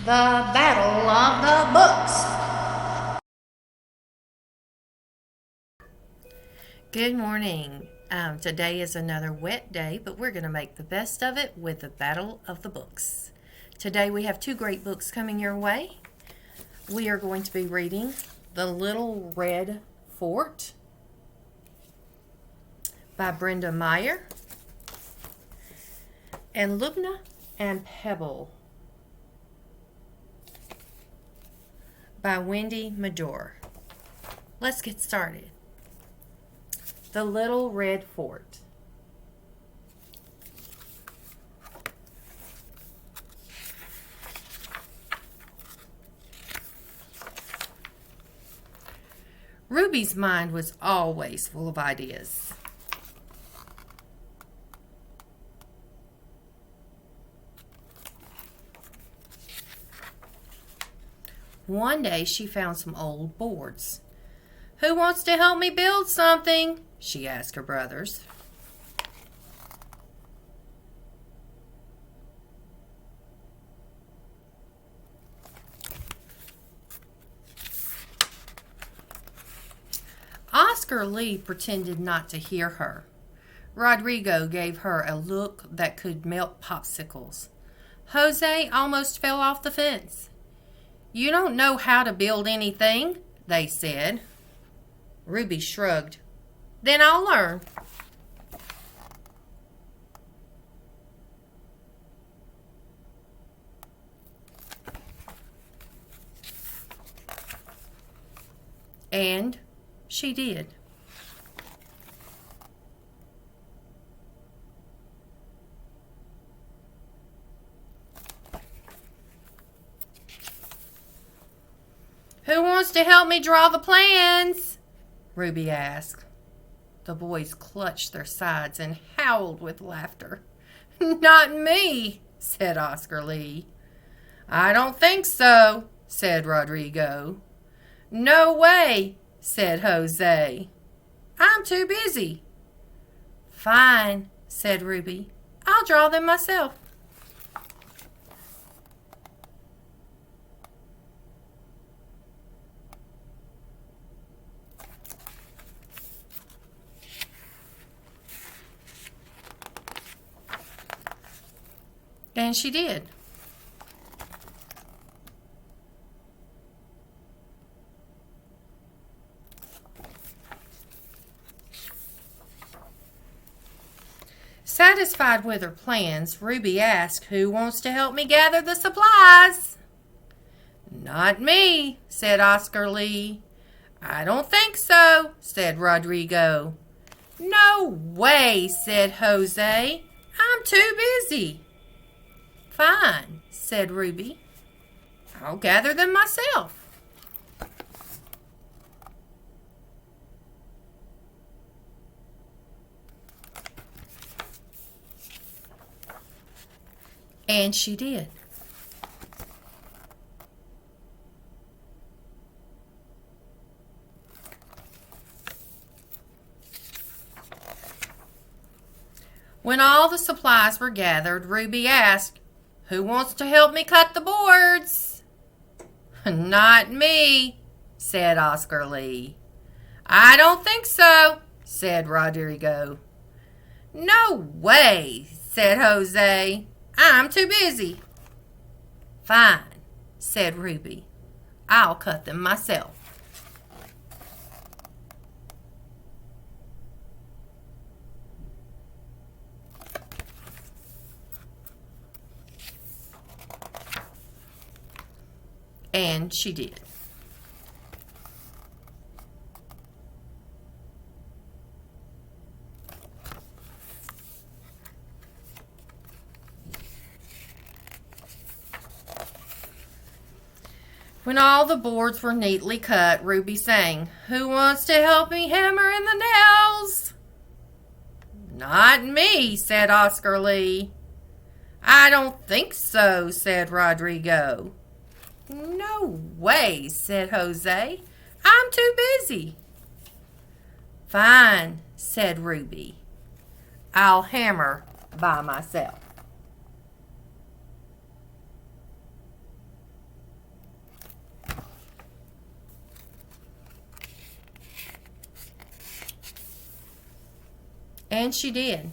The Battle of the Books. Good morning. Today is another wet day, but we're going to make the best of it with the Battle of the Books. Today we have two great books coming your way. We are going to be reading The Little Red Fort by Brenda Meyer and Lubna and Pebble by Wendy Major. Let's get started. The Little Red Fort. Ruby's mind was always full of ideas. One day she found some old boards. "Who wants to help me build something?" she asked her brothers. Oscar Lee pretended not to hear her. Rodrigo gave her a look that could melt popsicles. Jose almost fell off the fence. "You don't know how to build anything," they said. Ruby shrugged. "Then I'll learn." And she did. "Who wants to help me draw the plans?" Ruby asked. The boys clutched their sides and howled with laughter. "Not me," said Oscar Lee. "I don't think so," said Rodrigo. "No way," said Jose. "I'm too busy." "Fine," said Ruby. "I'll draw them myself." And she did. Satisfied with her plans, Ruby asked, "Who wants to help me gather the supplies?" "Not me," said Oscar Lee. "I don't think so," said Rodrigo. "No way," said Jose. "I'm too busy." "Fine," said Ruby. "I'll gather them myself." And she did. When all the supplies were gathered, Ruby asked, "Who wants to help me cut the boards?" "Not me," said Oscar Lee. "I don't think so," said Rodrigo. "No way," said Jose. "I'm too busy." "Fine," said Ruby. "I'll cut them myself." And she did. When all the boards were neatly cut, Ruby sang, "Who wants to help me hammer in the nails?" "Not me," said Oscar Lee. "I don't think so," said Rodrigo. "No way," said Jose. "I'm too busy." "Fine," said Ruby. "I'll hammer by myself." And she did.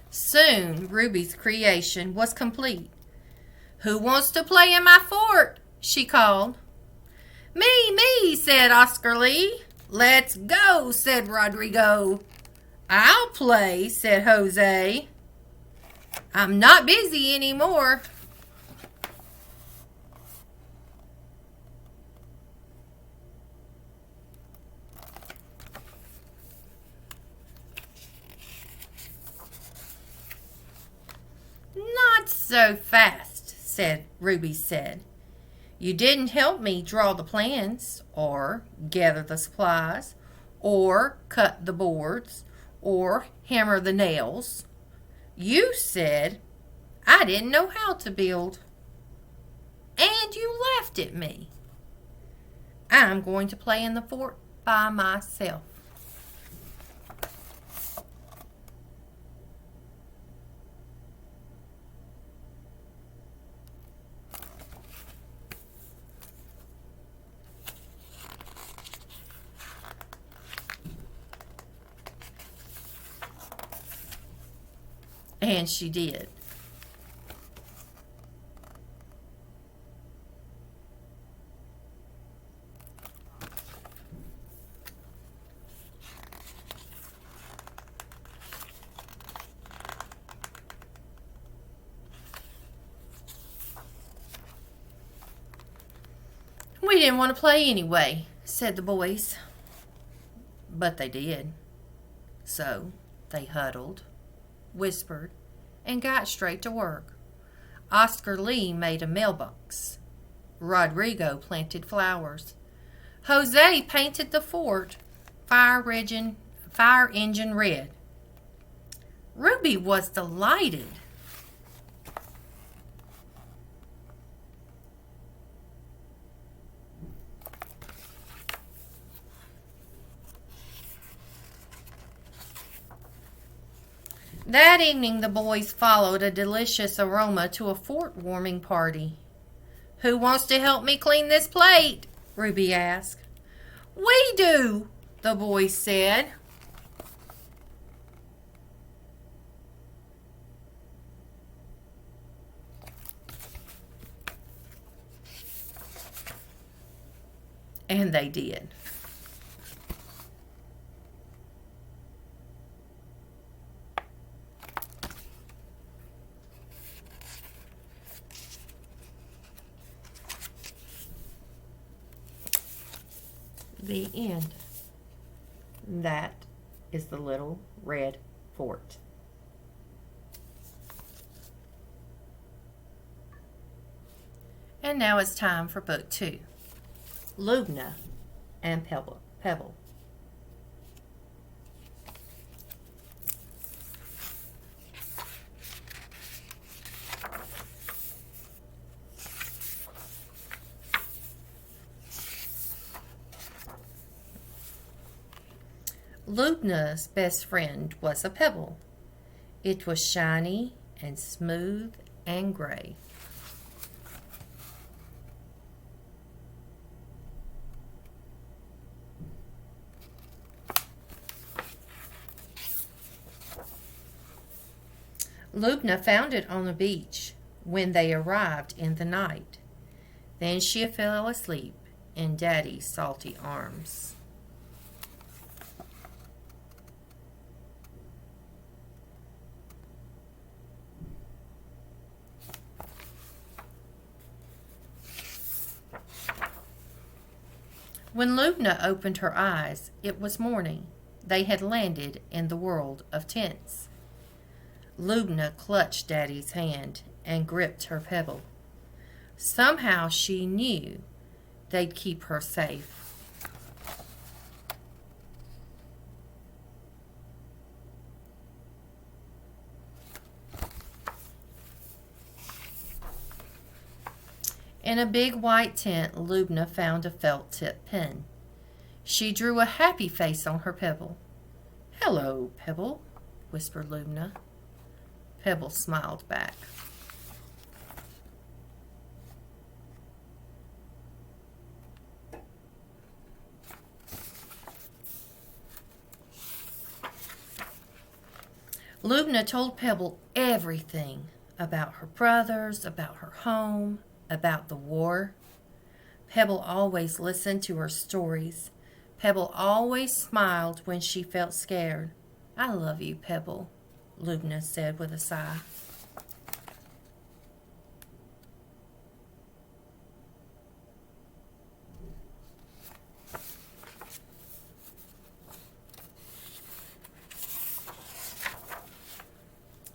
Soon, Ruby's creation was complete. "Who wants to play in my fort?" she called. Me, said Oscar Lee. "Let's go," said Rodrigo. "I'll play," said Jose. "I'm not busy anymore." "Not so fast," Ruby said. "You didn't help me draw the plans, or gather the supplies, or cut the boards, or hammer the nails. You said I didn't know how to build. And you laughed at me. I'm going to play in the fort by myself." And she did. "We didn't want to play anyway," said the boys. But they did. So they huddled, whispered, and got straight to work. Oscar Lee made a mailbox. Rodrigo planted flowers. Jose painted the fort fire engine red. Ruby was delighted. That evening the boys followed a delicious aroma to a fort warming party. "Who wants to help me clean this plate?" Ruby asked. "We do," the boys said. And they did. The end. That is the Little Red Fort. And now it's time for book 2, Lubna and Pebble. Lubna's best friend was a pebble. It was shiny and smooth and gray. Lubna found it on the beach when they arrived in the night. Then she fell asleep in Daddy's salty arms. When Lubna opened her eyes, it was morning. They had landed in the world of tents. Lubna clutched Daddy's hand and gripped her pebble. Somehow she knew they'd keep her safe. In a big white tent, Lubna found a felt-tip pen. She drew a happy face on her pebble. "Hello, Pebble," whispered Lubna. Pebble smiled back. Lubna told Pebble everything about her brothers, about her home, about the war. Pebble always listened to her stories. Pebble always smiled when she felt scared. "I love you, Pebble," Lubna said with a sigh.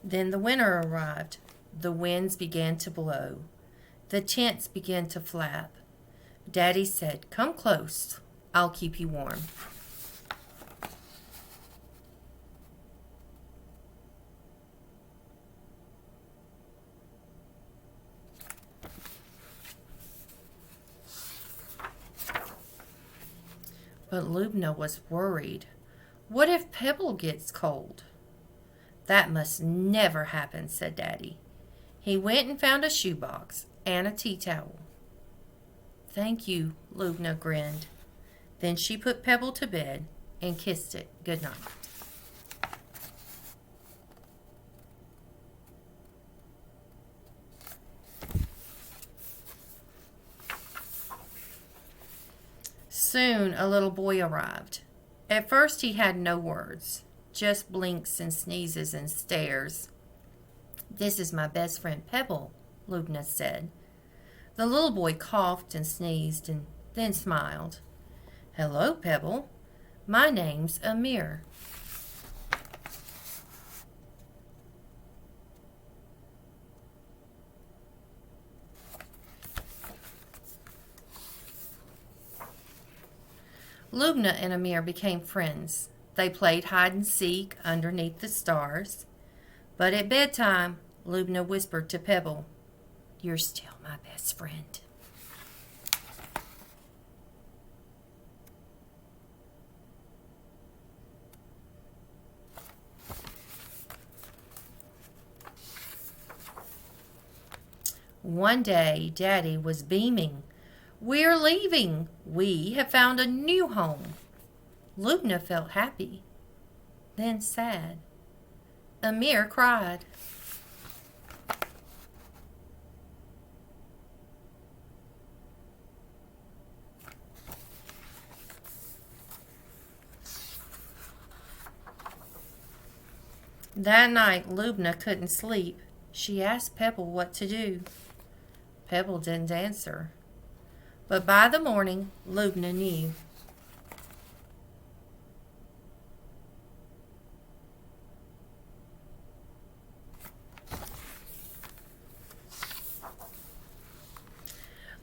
Then the winter arrived. The winds began to blow. The tents began to flap. Daddy said, "Come close. I'll keep you warm." But Lubna was worried. What if Pebble gets cold? "That must never happen," said Daddy. He went and found a shoebox and a tea towel. "Thank you," Lubna grinned. Then she put Pebble to bed and kissed it good night. Soon a little boy arrived. At first he had no words, just blinks and sneezes and stares. "This is my best friend Pebble," Lubna said. The little boy coughed and sneezed and then smiled. "Hello, Pebble. My name's Amir." Lubna and Amir became friends. They played hide and seek underneath the stars. But at bedtime, Lubna whispered to Pebble, "You're still my best friend." One day, Daddy was beaming. "We're leaving. We have found a new home." Lubna felt happy, then sad. Amir cried. That night, Lubna couldn't sleep. She asked Pebble what to do. Pebble didn't answer. But by the morning, Lubna knew.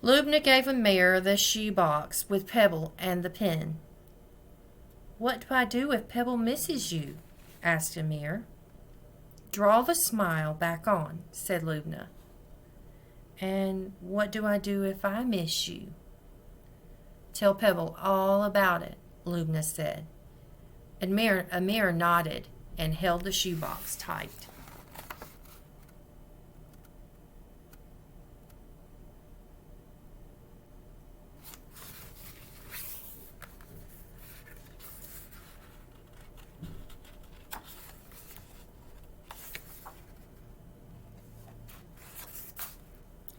Lubna gave Amir the shoebox with Pebble and the pen. "What do I do if Pebble misses you?" asked Amir. "Draw the smile back on," said Lubna. "And what do I do if I miss you?" "Tell Pebble all about it," Lubna said. Amir nodded and held the shoebox tight.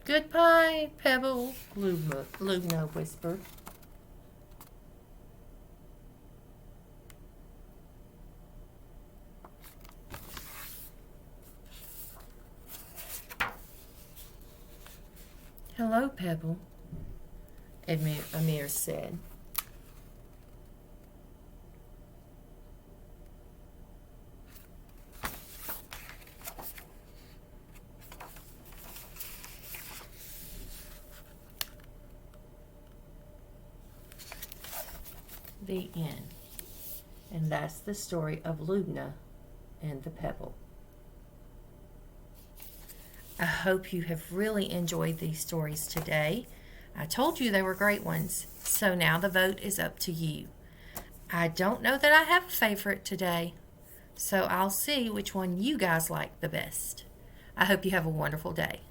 "Goodbye, Pebble," Lubna whispered. "Hello, Pebble," Amir said. The end. And that's the story of Lubna and the Pebble. I hope you have really enjoyed these stories today. I told you they were great ones, so now the vote is up to you. I don't know that I have a favorite today, so I'll see which one you guys like the best. I hope you have a wonderful day.